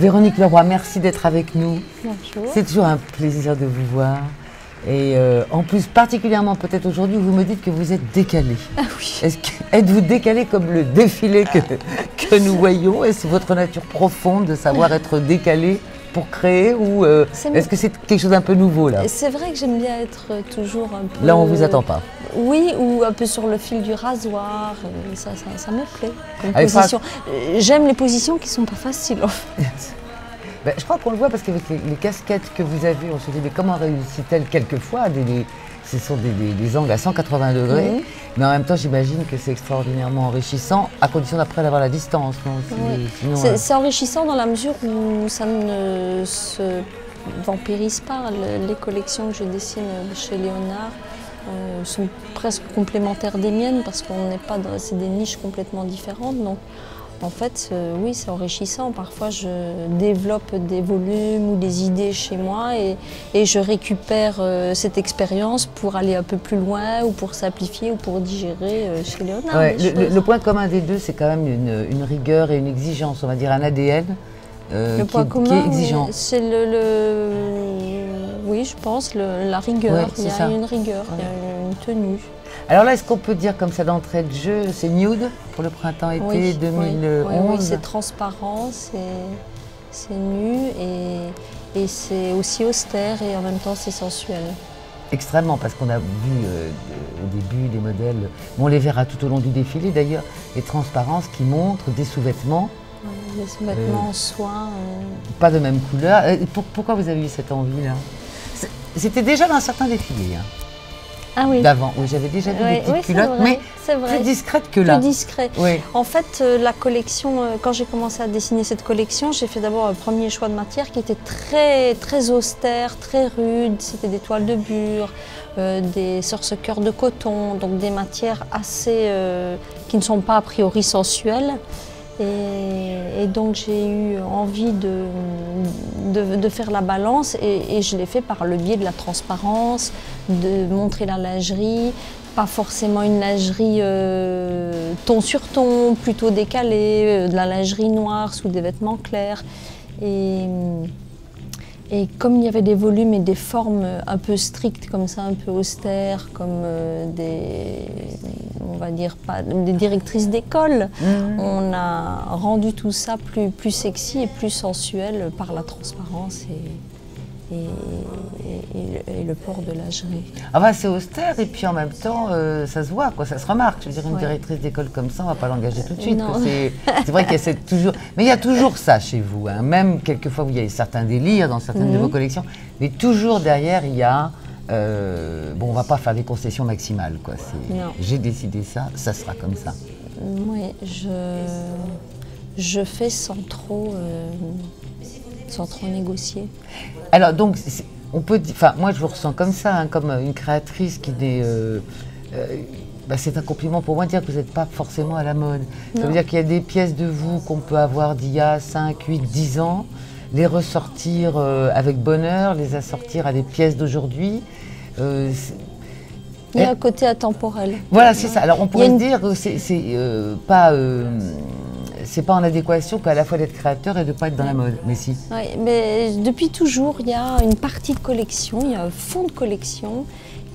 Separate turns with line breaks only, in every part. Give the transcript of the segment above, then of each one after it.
Véronique Leroy, merci d'être avec nous.
Bonjour.
C'est toujours un plaisir de vous voir. Et en plus, particulièrement peut-être aujourd'hui, vous me dites que vous êtes décalée.
Ah oui.
Êtes-vous décalée comme le défilé que nous voyons? Est-ce votre nature profonde de savoir être décalée pour créer ou est-ce que c'est quelque chose d'un peu nouveau là?
C'est vrai que j'aime bien être toujours un peu...
Là, on ne vous attend pas.
Oui, ou un peu sur le fil du rasoir. Ça me plaît comme
Allez,
position. J'aime les positions qui ne sont pas faciles en fait.
Ben, je crois qu'on le voit parce qu'avec les casquettes que vous avez, on se dit mais comment réussit-elle quelquefois ce sont des angles à 180 degrés, mais en même temps j'imagine que c'est extraordinairement enrichissant, à condition d'après d'avoir la distance.
C'est enrichissant dans la mesure où ça ne se vampirise pas. Les collections que je dessine chez Léonard sont presque complémentaires des miennes parce qu'on n'est pas dans, c'est des niches complètement différentes. Donc, en fait, oui, c'est enrichissant. Parfois, je développe des volumes ou des idées chez moi et je récupère cette expérience pour aller un peu plus loin ou pour simplifier ou pour digérer chez Léonard.
Ouais, le point commun des deux, c'est quand même une rigueur et une exigence, on va dire un ADN qui est exigeant.
C'est oui, je pense, la rigueur. Il y a une rigueur, il y a une tenue.
Alors là, est-ce qu'on peut dire comme ça d'entrée de jeu, c'est nude pour le printemps-été 2011?
Oui, c'est transparent, c'est nu et c'est aussi austère et en même temps c'est sensuel.
Extrêmement, parce qu'on a vu au début des modèles, on les verra tout au long du défilé d'ailleurs, les transparences qui montrent des sous-vêtements.
Des sous-vêtements en soie.
Pas de même couleur. Pourquoi vous avez eu cette envie-là? C'était déjà dans certains défilés. Hein.
Ah oui.
D'avant, oui, j'avais déjà vu des petites culottes, mais plus discrètes que là.
Plus discrètes.
Oui.
En fait, la collection, quand j'ai commencé à dessiner cette collection, j'ai fait d'abord un premier choix de matière qui était très austère, très rude. C'était des toiles de bure, des sursequeurs de coton, donc des matières assez qui ne sont pas a priori sensuelles. Et donc j'ai eu envie de faire la balance et je l'ai fait par le biais de la transparence, de montrer la lingerie, pas forcément une lingerie ton sur ton, plutôt décalée, de la lingerie noire sous des vêtements clairs. Et comme il y avait des volumes et des formes un peu strictes comme ça, un peu austères, comme on va dire pas des directrices d'école, on a rendu tout ça plus sexy et plus sensuel par la transparence et le port de lingerie.
Ah bah c'est austère et puis en même temps ça se voit, quoi, ça se remarque. Je veux dire, une directrice d'école comme ça, on ne va pas l'engager tout de suite. C'est vrai qu'il y a toujours, mais il y a toujours ça chez vous, hein. Même quelquefois il y a certains délires dans certaines de vos collections, mais toujours derrière il y a bon, on va pas faire des concessions maximales, quoi. J'ai décidé ça, ça sera comme ça.
Oui, je fais sans trop négocier.
Alors donc, on peut dire, enfin moi je vous ressens comme ça, hein, comme une créatrice qui n'est... c'est un compliment pour moi de dire que vous n'êtes pas forcément à la mode. Ça veut dire qu'il y a des pièces de vous qu'on peut avoir d'il y a 5, 8, 10 ans, les ressortir avec bonheur, les assortir à des pièces d'aujourd'hui.
Il y a un côté atemporel.
Voilà, c'est ça. Alors on pourrait dire que c'est pas en adéquation qu'à la fois d'être créateur et de ne pas être dans la mode, mais si.
Oui, mais depuis toujours, il y a une partie de collection, il y a un fond de collection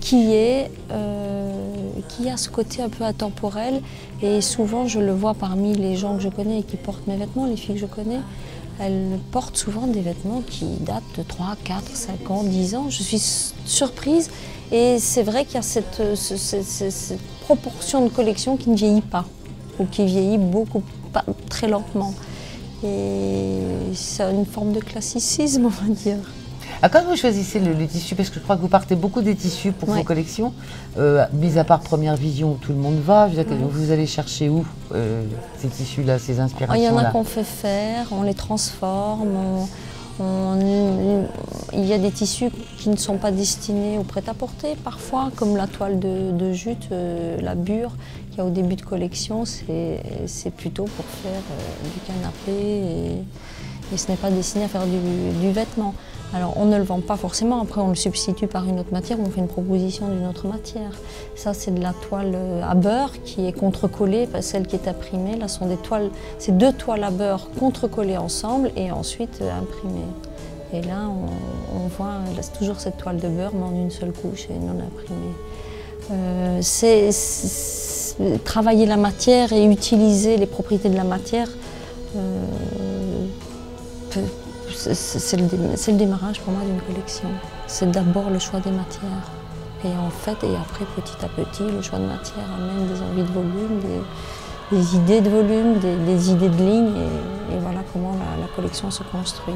qui a ce côté un peu atemporel. Et souvent, je le vois parmi les gens que je connais et qui portent mes vêtements, les filles que je connais, elles portent souvent des vêtements qui datent de 3, 4, 5 ans, 10 ans. Je suis surprise et c'est vrai qu'il y a cette proportion de collection qui ne vieillit pas ou qui vieillit très lentement. Et c'est une forme de classicisme, on va dire.
Ah, quand vous choisissez les tissus, parce que je crois que vous partez beaucoup des tissus pour vos collections, mis à part Première Vision où tout le monde va, je veux dire, vous allez chercher où ces tissus-là, ces inspirations-là?
Il y en a qu'on fait faire, on les transforme, il y a des tissus qui ne sont pas destinés au prêt-à-porter parfois, comme la toile de jute, la bure, qu'il y a au début de collection, c'est plutôt pour faire du canapé et ce n'est pas destiné à faire du vêtement. Alors on ne le vend pas forcément, après on le substitue par une autre matière ou on fait une proposition d'une autre matière. Ça c'est de la toile à beurre qui est contre-collée, celle qui est imprimée. Là sont des toiles, c'est 2 toiles à beurre contre-collées ensemble et ensuite imprimées. Et là on voit, c'est toujours cette toile de beurre mais en une seule couche et non imprimée. Travailler la matière et utiliser les propriétés de la matière, c'est le démarrage pour moi d'une collection. C'est d'abord le choix des matières. Et en fait, et après, petit à petit, le choix de matière amène des envies de volume, des idées de volume, des idées de ligne, et voilà comment la collection se construit.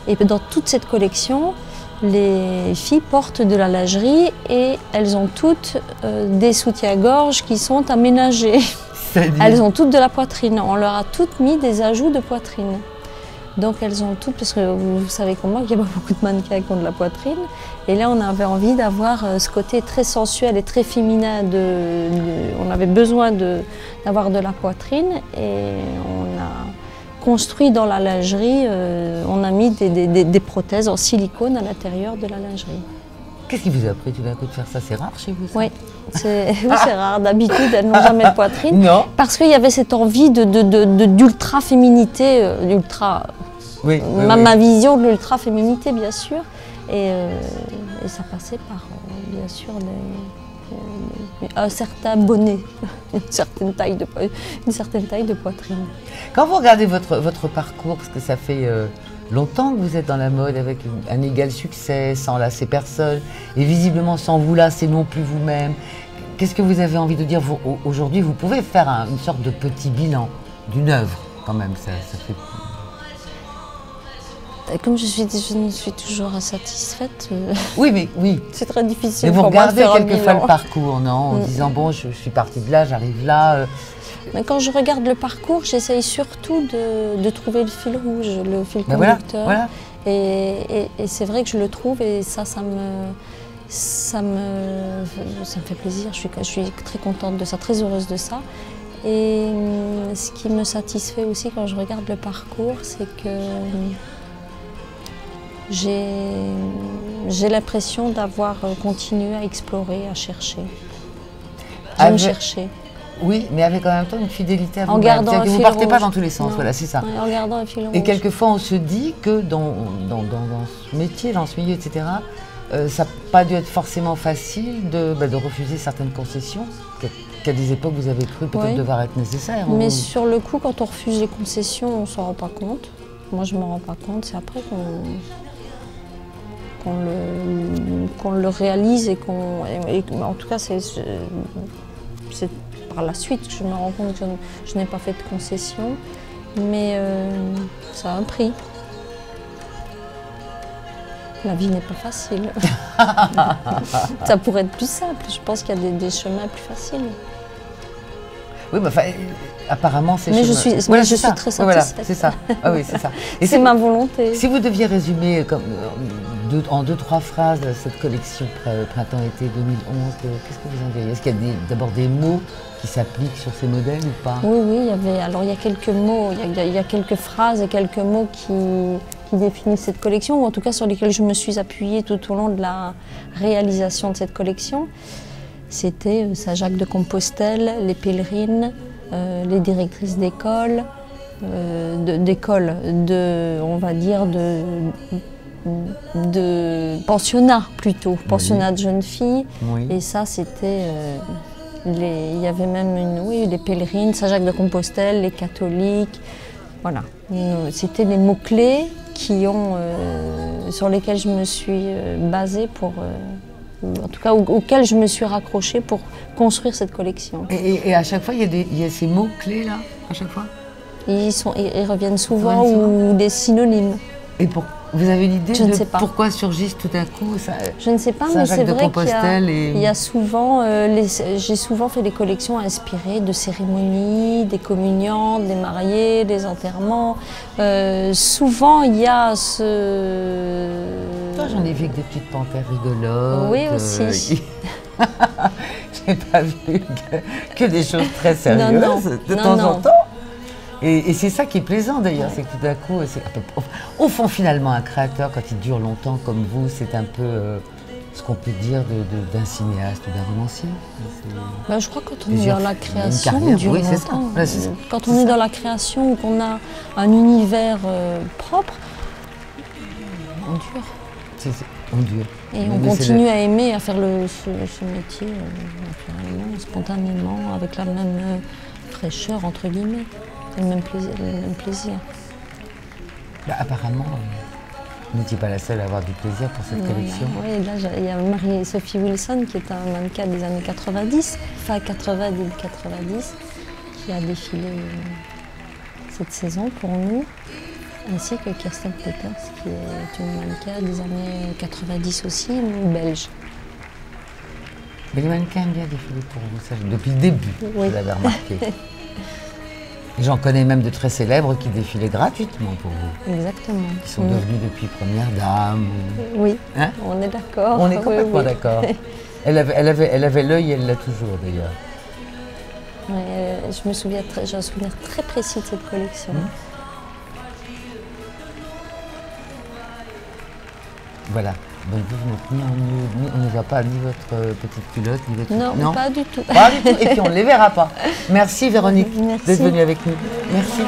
Et dans toute cette collection, les filles portent de la lingerie et elles ont toutes des soutiens-gorge qui sont aménagés. Elles ont toutes de la poitrine. On leur a toutes mis des ajouts de poitrine. Donc elles ont toutes, parce que vous savez comme moi qu'il n'y a pas beaucoup de mannequins qui ont de la poitrine. Et là on avait envie d'avoir ce côté très sensuel et très féminin. On avait besoin d'avoir de la poitrine et on a construit dans la lingerie, on a mis des prothèses en silicone à l'intérieur de la lingerie.
Qu'est-ce qui vous a pris tout d'un coup de faire ça? C'est rare chez vous ça?
Oui, c'est rare. D'habitude, elles n'ont jamais de poitrine.
Non.
Parce qu'il y avait cette envie d'ultra-féminité, ma vision de l'ultra-féminité, bien sûr. Et ça passait par, bien sûr, un certain bonnet, une certaine taille de poitrine.
Quand vous regardez votre parcours, parce que ça fait longtemps que vous êtes dans la mode avec un égal succès, sans lasser personne, et visiblement sans vous lasser non plus vous-même, qu'est-ce que vous avez envie de dire? Aujourd'hui, vous pouvez faire une sorte de petit bilan d'une œuvre, quand même, ça fait...
Comme je ne suis toujours insatisfaite,
oui, mais oui.
C'est très difficile.
Mais vous regardez quelquefois le parcours, non? En disant, bon, je suis partie de là, j'arrive là.
Mais quand je regarde le parcours, j'essaye surtout de trouver le fil rouge, le fil conducteur.
Voilà.
Et c'est vrai que je le trouve et ça me fait plaisir. Je suis très contente de ça, très heureuse de ça. Et ce qui me satisfait aussi quand je regarde le parcours, c'est que j'ai l'impression d'avoir continué à explorer, à chercher. J'aime chercher.
Oui, mais avec en même temps une fidélité à vous-même.
En gardant un fil rouge.
Vous ne partez pas dans tous les sens, voilà, c'est ça.
Oui, en gardant un fil rouge.
Et quelquefois, on se dit que dans ce métier, dans ce milieu, etc., ça n'a pas dû être forcément facile de refuser certaines concessions qu'à des époques, vous avez cru peut-être devoir être nécessaires.
Mais sur le coup, quand on refuse les concessions, on ne s'en rend pas compte. Moi, je ne m'en rends pas compte. C'est après qu'on le réalise et en tout cas, c'est par la suite que je me rends compte que je n'ai pas fait de concession, mais ça a un prix. La vie n'est pas facile. Ça pourrait être plus simple. Je pense qu'il y a des chemins plus faciles.
Oui, mais enfin, apparemment, c'est.
Mais je suis très satisfaite.
Voilà, c'est ça. Ah oui, c'est ça.
C'est ma volonté.
Si vous deviez résumer en 2-3 phrases cette collection printemps-été 2011, qu'est-ce que vous en diriez? Est-ce qu'il y a d'abord des mots qui s'appliquent sur ces modèles ou pas?
Oui, il y a quelques mots, il y a quelques phrases et quelques mots qui définissent cette collection, ou en tout cas sur lesquels je me suis appuyée tout au long de la réalisation de cette collection. C'était Saint-Jacques de Compostelle, les pèlerines, les directrices d'école, on va dire de pensionnat plutôt, pensionnat de jeunes filles. Oui. Et ça, c'était, il y avait même les pèlerines, Saint-Jacques de Compostelle, les catholiques. Voilà, c'était les mots-clés sur lesquels je me suis basée pour... en tout cas auxquels je me suis raccrochée pour construire cette collection.
Et à chaque fois, il y a ces mots-clés là, à chaque fois?
Ils reviennent souvent, ou des synonymes.
Et vous avez une idée
de
pourquoi surgissent tout à coup ça?
Je ne sais pas, mais c'est vrai qu'il y a souvent, j'ai souvent fait des collections inspirées de cérémonies, des communions, des mariés, des enterrements. Souvent, il y a
J'en ai vu avec des petites panthères rigolotes.
Oui, aussi.
Je n'ai pas vu que des choses très sérieuses de temps en temps. Et c'est ça qui est plaisant d'ailleurs, c'est que tout d'un coup, au fond finalement, un créateur, quand il dure longtemps comme vous, c'est un peu ce qu'on peut dire d'un cinéaste ou d'un romancier.
Ben, je crois que quand on est dans la création, on dure longtemps. Quand on est dans la création ou qu'on a un univers propre, on dure.
On dure.
Et on continue à aimer, à faire ce métier naturellement, spontanément, avec la même fraîcheur, entre guillemets, le même plaisir.
Bah, apparemment, vous n'étiez pas la seule à avoir du plaisir pour cette collection.
Oui, là, il y a Marie-Sophie Wilson, qui est un mannequin des années 90, fin 80, début 90, qui a défilé cette saison pour nous, ainsi que Kirsten Peters, qui est une mannequin des années 90 aussi, belge.
Mais les mannequins aiment bien défiler pour vous, ça, depuis le début, vous l'avez remarqué. Et j'en connais même de très célèbres qui défilaient gratuitement pour vous.
Exactement.
Qui sont devenus depuis première dame.
Oui, hein, on est d'accord.
On est complètement d'accord. Elle avait l'œil et elle l'a toujours d'ailleurs.
J'ai un souvenir très précis de cette collection.
Voilà. Donc vous n'êtes on ne voit pas ni votre petite culotte, ni votre...
Non, pas du tout.
Pas du tout. Et puis on ne les verra pas. Merci Véronique d'être venue avec nous. Merci.